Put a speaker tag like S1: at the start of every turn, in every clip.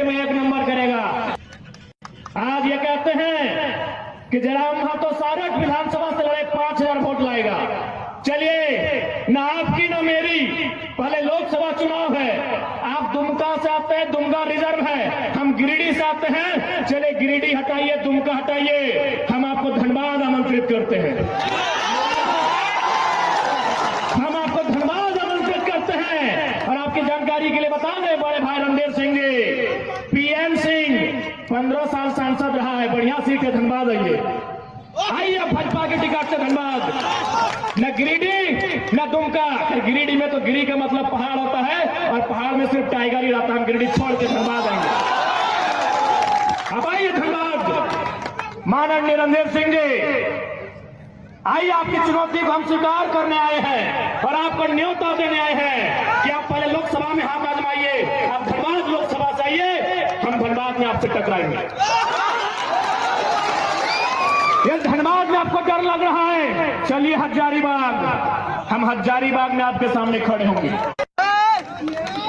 S1: Field में 1 number करेगा। आज ये कहते हैं कि जयराम महतो सारठ विधानसभा से लड़े 5000 वोट लाएगा। चलिए, ना आपकी ना मेरी, पहले लोकसभा चुनाव है। आप दुमका से आते हैं, दुमका रिजर्व है, हम गिरिडीह से आते हैं। चलिए, गिरिडीह हटाइए, दुमका हटाइए, हम आपको धनबाद आमंत्रित करते हैं। हम आपको धनबाद आमंत्रित करते हैं। और आपकी जानकारी के लिए बता दें, बड़े भाई रणधीर सिंह जी, पीएन सिंह 15 साल सांसद रहा है, बढ़िया सीट है, धनबाद आइए भाजपा की टिकट से धनबाद। न गिरिडीह न दुमका। गिरिडीह में तो गिरी का मतलब पहाड़ होता है, और पहाड़ में सिर्फ टाइगर ही रहता है। हम गिरिडीह छोड़ के धनबाद आएंगे। अब आइए धनबाद, माननीय रणधीर सिंह जी, आइए, आपकी चुनौती को हम स्वीकार करने आए हैं और आपको न्योता देने आए हैं कि आप पहले लोकसभा में हाथ आजमाइए। आप धनबाद लोकसभा से आइए, हम धनबाद में आपसे टकराएंगे। ये धनबाद में आपको डर लग रहा है, चलिए हजारीबाग, हम हजारीबाग में आपके सामने खड़े होंगे।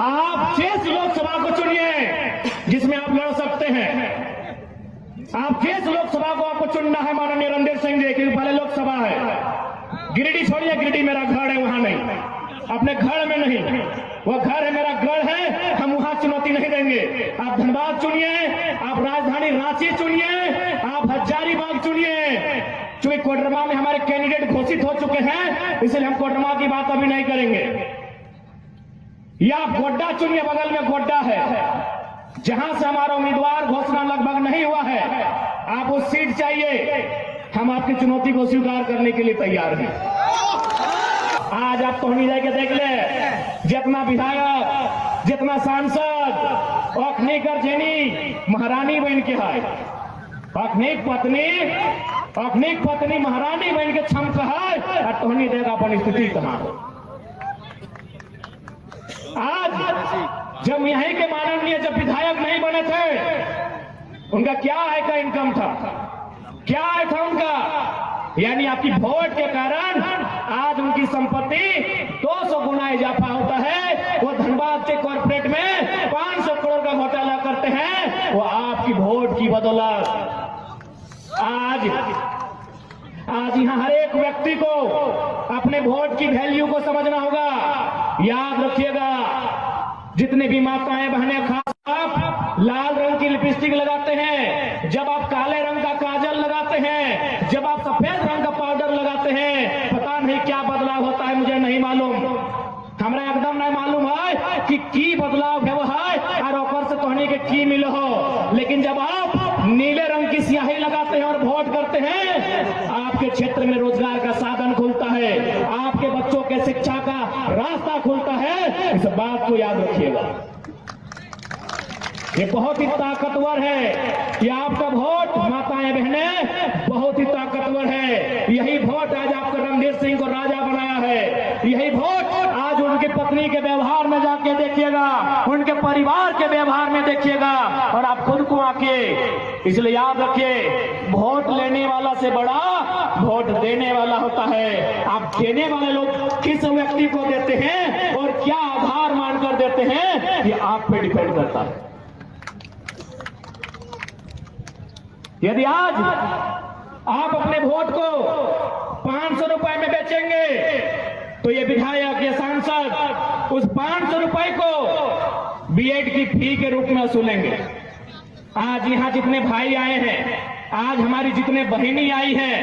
S1: आप जिस लोकसभा को चुनिए जिसमें आप लड़ सकते हैं। आप जिस लोकसभा को आपको चुनना है माननीय रणधीर सिंह जी, क्योंकि पहले लोकसभा है। गिरिडीह छोड़िए, गिरिडीह मेरा घर है, वहां नहीं, अपने घर में नहीं, वो घर है मेरा गढ़ है, हम वहां चुनौती नहीं देंगे। आप धनबाद चुनिए, आप राजधानी रांची चुनिए, आप हजारीबाग चुनिए। चूंकि कोडरमा में हमारे कैंडिडेट घोषित हो चुके हैं, इसलिए हम कोडरमा की बात अभी नहीं करेंगे। या आप गोड्डा चुनिए, बगल में गोड्डा है, जहां से हमारा उम्मीदवार घोषणा लगभग नहीं हुआ है। आप उस सीट चाहिए, हम आपकी चुनौती को स्वीकार करने के लिए तैयार हैं। आज आप पहुंच जाके देख ले, जितना विधायक, जितना सांसद अखनीक अर्जेनी महारानी बन के है, अखनीक पत्नी महारानी बन के छम है, और तोहनी देगा अपन स्थिति कहां हो। आज जब यहीं के माननीय जब विधायक नहीं बने थे, उनका क्या है का इनकम था, क्या है था उनका, यानी आपकी वोट के कारण आज उनकी संपत्ति 200 गुना इजाफा होता है। वो धनबाद के कॉर्पोरेट में 500 करोड़ का घोटाला करते हैं, वो आपकी वोट की बदौलत। आज यहां हर एक व्यक्ति को अपने वोट की वैल्यू को समझना होगा। याद रखिएगा, जितने भी माताएं बहनें खास आप लाल रंग की लिपस्टिक लगाते हैं, जब आप काले रंग का काजल लगाते हैं, जब आप सफेद रंग का पाउडर लगाते हैं, पता नहीं क्या बदलाव होता है, मुझे नहीं मालूम, हमरा एकदम नहीं मालूम है कि की बदलाव है वो है, और ऊपर से कहने के की मिलो हो। लेकिन जब आप नीले रंग की स्याही लगाते हैं और वोट करते हैं, आपके क्षेत्र में रोजगार का साधन खुलता है, आपके बच्चों के शिक्षा का रास्ता खुलता है। इस बात को याद रखिएगा, ये बहुत ही ताकतवर है। कि आपका वोट माताएं बहनें बहुत ही ताकतवर है। यही वोट आज आपको रणधीर सिंह को राजा बनाया है। यही वोट आज उनकी पत्नी के व्यवहार में जाके देखिएगा, उनके परिवार के व्यवहार में देखिएगा, और आप खुद को आके। इसलिए याद रखिए, वोट लेने वाला से बड़ा वोट देने वाला होता है। आप देने वाले लोग किस व्यक्ति को देते हैं और क्या आधार मानकर देते हैं, ये आप पे डिपेंड करता है। यदि आज आप अपने वोट को 500 रुपए में बेचेंगे, तो ये विधायक, ये सांसद उस 500 रुपए को बीएड की फी के रूप में वसूलेंगे। आज यहाँ जितने भाई आए हैं, आज हमारी जितने बहनी आई हैं,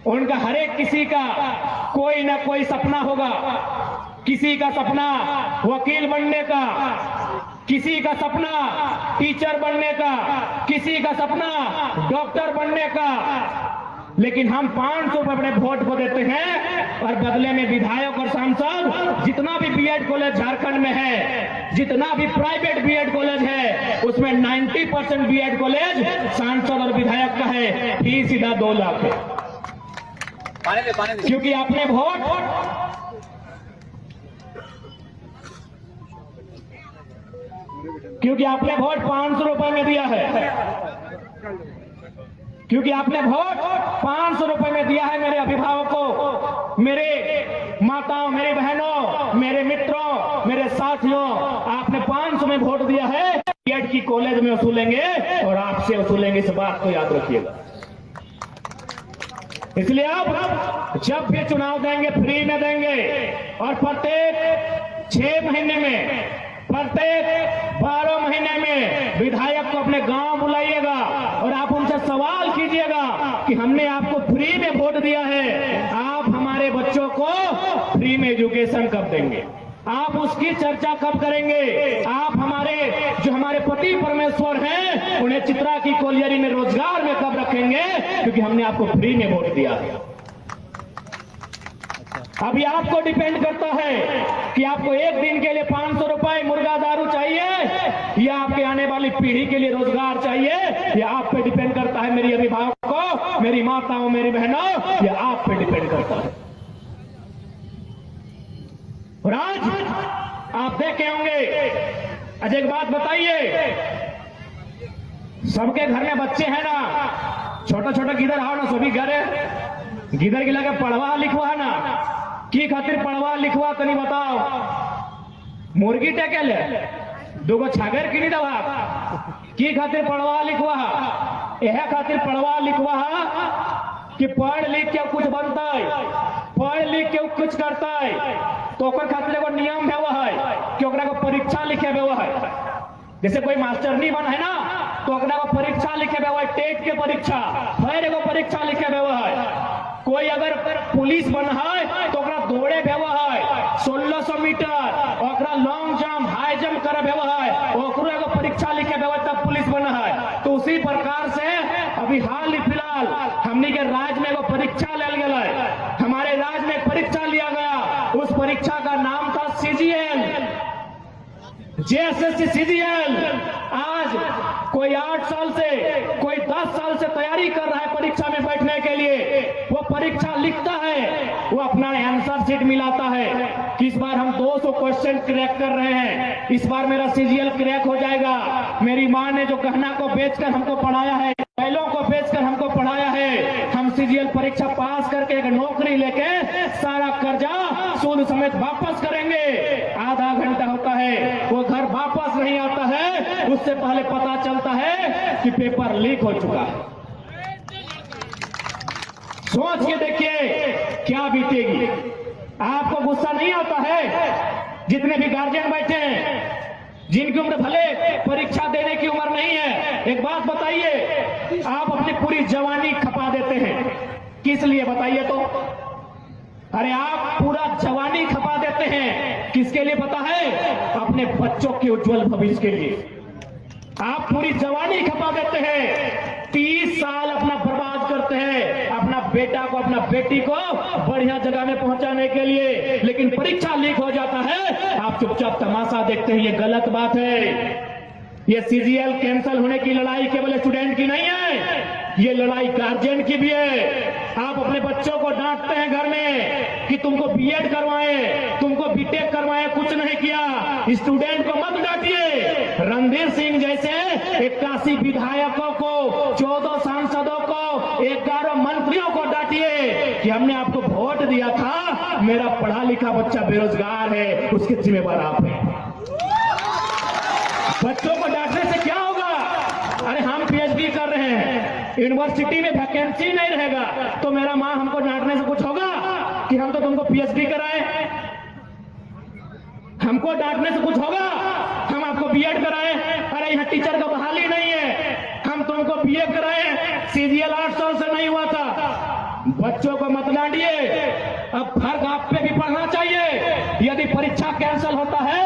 S1: उनका हर एक किसी का कोई ना कोई सपना होगा। किसी का सपना वकील बनने का, किसी का सपना टीचर बनने का, किसी का सपना डॉक्टर बनने का। लेकिन हम 500 रुपए अपने वोट को देते हैं, और बदले में विधायक और सांसद जितना भी बीएड कॉलेज झारखंड में है, जितना भी प्राइवेट बीएड कॉलेज है, उसमें 90% बीएड कॉलेज सांसद और विधायक का है। फी सीधा 2 लाख है। क्योंकि आपने वोट 500 रुपए में दिया है, क्योंकि आपने वोट 500 रुपए में दिया है। मेरे अभिभावकों, मेरे माताओं, मेरी बहनों, मेरे मित्रों, मेरे साथियों, आपने 500 में वोट दिया है। बीएड की कॉलेज में वसूलेंगे और आपसे वसूलेंगे, इस बात को याद रखिएगा। इसलिए आप जब भी चुनाव देंगे फ्री में देंगे, और प्रत्येक 6 महीने में, प्रत्येक 12 महीने में विधायक को अपने गांव बुलाइएगा और आप उनसे सवाल कीजिएगा कि हमने आपको फ्री में वोट दिया है, आप हमारे बच्चों को फ्री में एजुकेशन कब देंगे, आप उसकी चर्चा कब करेंगे, आप हमारे पति परमेश्वर हैं उन्हें चित्रा की कोलियरी में रोजगार में कब रखेंगे, क्योंकि हमने आपको फ्री में वोट दिया है। अभी आपको डिपेंड करता है कि आपको एक दिन के लिए 500 रुपए मुर्गा दारू चाहिए या आपके आने वाली पीढ़ी के लिए रोजगार चाहिए, यह आप पे डिपेंड करता है। मेरी अभिभावकों, मेरी माताओं, मेरी बहनों, यह आप पे डिपेंड करता है। और आज आप देखे होंगे, आज एक बात बताइए, सबके घर में बच्चे हैं ना, छोटा छोटा गिदर आओ ना, सभी घर है, गिदर गिला के पढ़वा लिखवा ना, की खातिर पढ़वा लिखवा तो नहीं बताओ, मुर्गी टेके ले, 2 छागर की नहीं दवा, की खातिर पढ़वा लिखवा, यह खातिर पढ़वा लिखवा कि पढ़ लिख के कुछ बनता है, पढ़ लिख के कुछ करता है, तो खातिर एगो नियम है वह है कि ओकरा को परीक्षा लिखे हुआ है। जैसे कोई मास्टर नहीं बना है ना, तो ओकरा को परीक्षा लिखे हुआ है, टेट के परीक्षा, फिर एगो परीक्षा लिखे हुआ है। कोई अगर पुलिस बना है तो ओकरा दौड़े हुआ है 1600 मीटर, ओकरा लॉन्ग जंप, हाई जंप करे हुआ है, ओकरो एगो परीक्षा लिखे हुआ तब पुलिस बना है। तो उसी प्रकार से अभी हाल ही फिलहाल हमनी के राज्य में एगो परीक्षा लेल गया है, हमारे राज्य में परीक्षा लिया गया, उस परीक्षा का नाम था सीजीएल, जेएसएससी सीजीएल। आज कोई 8 साल से, कोई 10 साल से तैयारी कर रहा है परीक्षा में बैठने के लिए, वो परीक्षा लिखता है, वो अपना आंसर शीट मिलाता है कि इस बार हम 200 क्वेश्चन क्रैक कर रहे हैं, इस बार मेरा सीजीएल क्रैक हो जाएगा। मेरी माँ ने जो गहना को बेचकर हमको पढ़ाया है, बैलों को बेचकर हमको पढ़ाया है, हम सीजीएल परीक्षा पास करके एक नौकरी लेके सारा कर्जा सूद समेत वापस करेंगे। आधा घंटा होता है, वो घर वापस नहीं आता है, उससे पहले पता चलता है कि पेपर लीक हो चुका है। सोच के देखिए क्या बीतेगी। आपको गुस्सा नहीं आता है? जितने भी गार्जियन बैठे हैं, जिनकी उम्र भले परीक्षा देने की उम्र नहीं है, एक बात बताइए, आप अपनी पूरी जवानी खपा देते हैं, किस लिए बताइए तो? अरे आप पूरा जवानी खपा देते हैं, किसके लिए पता है? अपने बच्चों के उज्जवल भविष्य के लिए आप पूरी जवानी खपा देते हैं, 30 साल अपना बर्बाद करते हैं अपना बेटा को, अपना बेटी को बढ़िया जगह में पहुंचाने के लिए, लेकिन परीक्षा लीक हो जाता है, आप चुपचाप तमाशा देखते हैं। ये गलत बात है। ये सीजीएल कैंसिल होने की लड़ाई केवल स्टूडेंट की नहीं है, ये लड़ाई गार्जियन की भी है। आप अपने बच्चों को डांटते हैं घर में कि तुमको बीएड करवाएं, तुमको बीटेक करवाएं, कुछ नहीं किया। स्टूडेंट को मत डांटिए। रणधीर सिंह जैसे 81 विधायकों को, 14 सांसदों को, 11 मंत्रियों को डांटिए कि हमने आपको वोट दिया था, मेरा पढ़ा लिखा बच्चा बेरोजगार है, उसके जिम्मेवार आप हैं। बच्चों को डांटने से क्या होगा? अरे हम पीएचडी कर रहे हैं, यूनिवर्सिटी में वैकेंसी नहीं रहेगा, तो मेरा माँ हमको डांटने से कुछ होगा कि हम तो तुमको पीएचडी कराए? हमको डांटने से कुछ होगा? हम आपको बीएड कराए? अरे यहाँ टीचर का बहाली नहीं है, हम तुमको बीए कराए, सीजीएल 8 साल से नहीं हुआ था। बच्चों को मत डांटिए। अब फर्क आप पे भी पढ़ना चाहिए। यदि परीक्षा कैंसिल होता है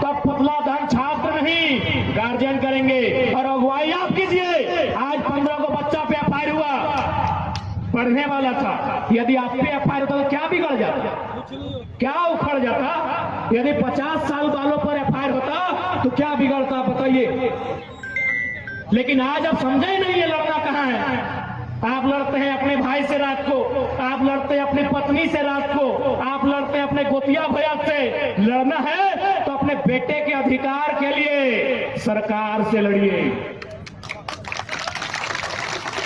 S1: तो पुतला धन छात्र नहीं, गार्जियन करेंगे, और अगुवाई आप कीजिए। आज 15 को बच्चा पे एफआईआर हुआ, पढ़ने वाला था, यदि आप पे एफआईआर होता तो क्या बिगड़ जाता, क्या उखड़ जाता? यदि 50 साल वालों पर एफआईआर होता तो क्या बिगड़ता बताइए? लेकिन आज आप समझे ही नहीं ये लड़ना कहाँ है। आप लड़ते हैं अपने भाई से रात को, आप लड़ते हैं अपनी पत्नी से रात को, आप लड़ते हैं अपने गोतिया भैया से। लड़ना है तो अपने बेटे के अधिकार के लिए सरकार से लड़िए।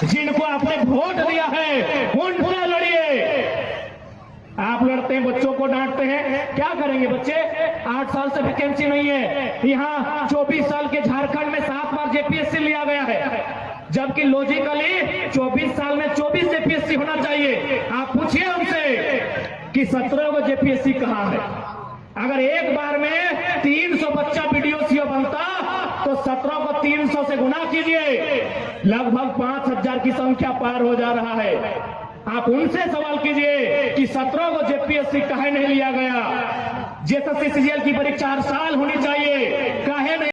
S1: जिनको आपने वोट दिया है उनसे लड़िए। आप लड़ते हैं, बच्चों को डांटते हैं, क्या करेंगे बच्चे? 8 साल से वैकेंसी नहीं है। यहाँ 24 साल के झारखंड में 7 बार जेपीएससी लिया गया है, जबकि लॉजिकली 24 साल में 24 जेपीएससी होना चाहिए। आप पूछिए उनसे कि 17 को जेपीएससी कहाँ है? अगर एक बार में 300 बच्चा वीडियो बनता तो 17 को 300 से गुना कीजिए, लगभग 5000 की संख्या पार हो जा रहा है। आप उनसे सवाल कीजिए कि 17 को जेपीएससी काहे नहीं लिया गया? जेएसएससी सीजीएल की परीक्षा 4 साल होनी चाहिए, काहे नहीं?